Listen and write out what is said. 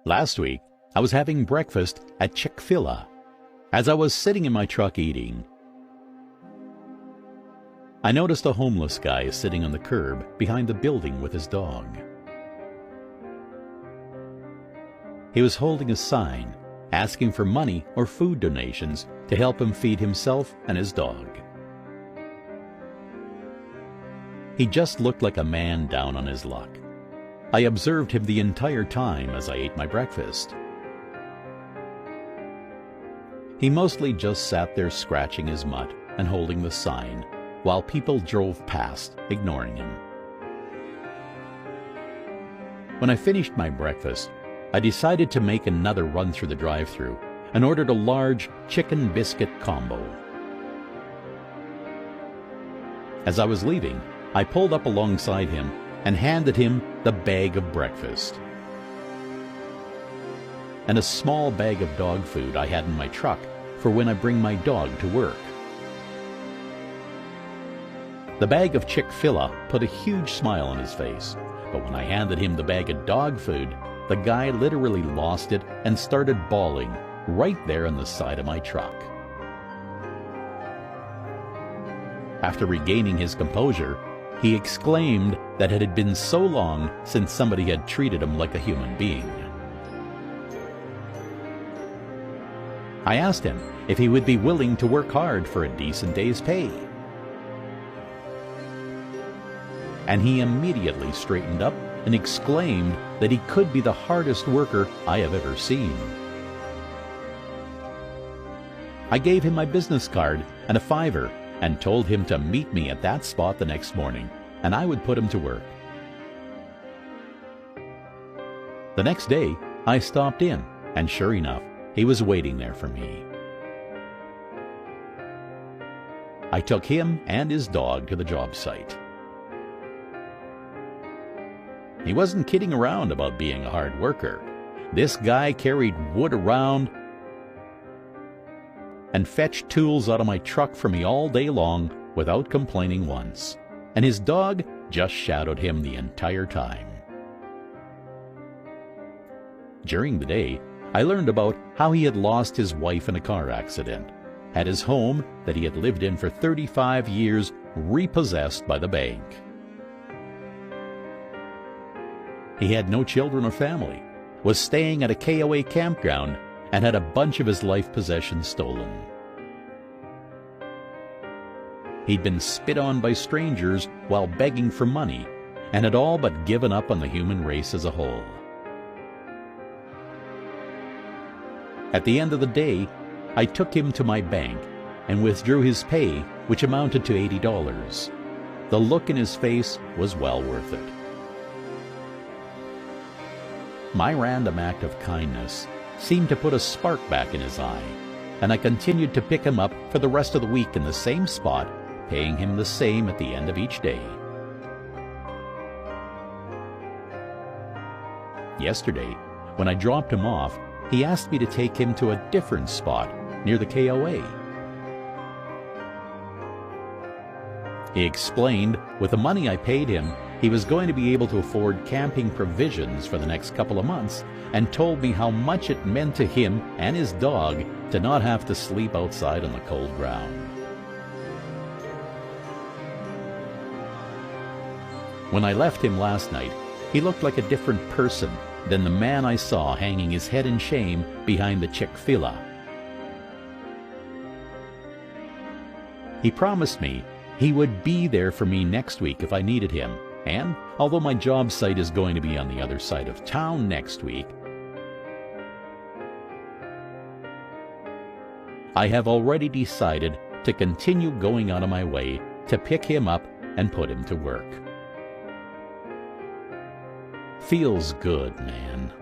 Last week, I was having breakfast at Chick-fil-A. As I was sitting in my truck eating, I noticed a homeless guy sitting on the curb behind the building with his dog. He was holding a sign asking for money or food donations to help him feed himself and his dog. He just looked like a man down on his luck. I observed him the entire time as I ate my breakfast. He mostly just sat there scratching his mutt and holding the sign, while people drove past, ignoring him. When I finished my breakfast, I decided to make another run through the drive-thru and ordered a large chicken biscuit combo. As I was leaving, I pulled up alongside him and handed him the bag of breakfast and a small bag of dog food I had in my truck for when I bring my dog to work. The bag of Chick-fil-A put a huge smile on his face, but when I handed him the bag of dog food, the guy literally lost it and started bawling right there on the side of my truck. After regaining his composure, he exclaimed that it had been so long since somebody had treated him like a human being. I asked him if he would be willing to work hard for a decent day's pay. And he immediately straightened up and exclaimed that he could be the hardest worker I have ever seen. I gave him my business card and a $5 and told him to meet me at that spot the next morning, and I would put him to work. The next day, I stopped in, and sure enough, he was waiting there for me. I took him and his dog to the job site. He wasn't kidding around about being a hard worker. This guy carried wood around and fetched tools out of my truck for me all day long without complaining once, and his dog just shadowed him the entire time. During the day, I learned about how he had lost his wife in a car accident, had his home that he had lived in for 35 years repossessed by the bank. He had no children or family, was staying at a KOA campground, and had a bunch of his life possessions stolen. He'd been spit on by strangers while begging for money, and had all but given up on the human race as a whole. At the end of the day, I took him to my bank and withdrew his pay, which amounted to $80. The look in his face was well worth it. My random act of kindness seemed to put a spark back in his eye, and I continued to pick him up for the rest of the week in the same spot, paying him the same at the end of each day. Yesterday, when I dropped him off, he asked me to take him to a different spot near the KOA. He explained with the money I paid him, he was going to be able to afford camping provisions for the next couple of months, and told me how much it meant to him and his dog to not have to sleep outside on the cold ground. When I left him last night, he looked like a different person than the man I saw hanging his head in shame behind the Chick-fil-A. He promised me he would be there for me next week if I needed him, and although my job site is going to be on the other side of town next week, I have already decided to continue going out of my way to pick him up and put him to work. Feels good, man.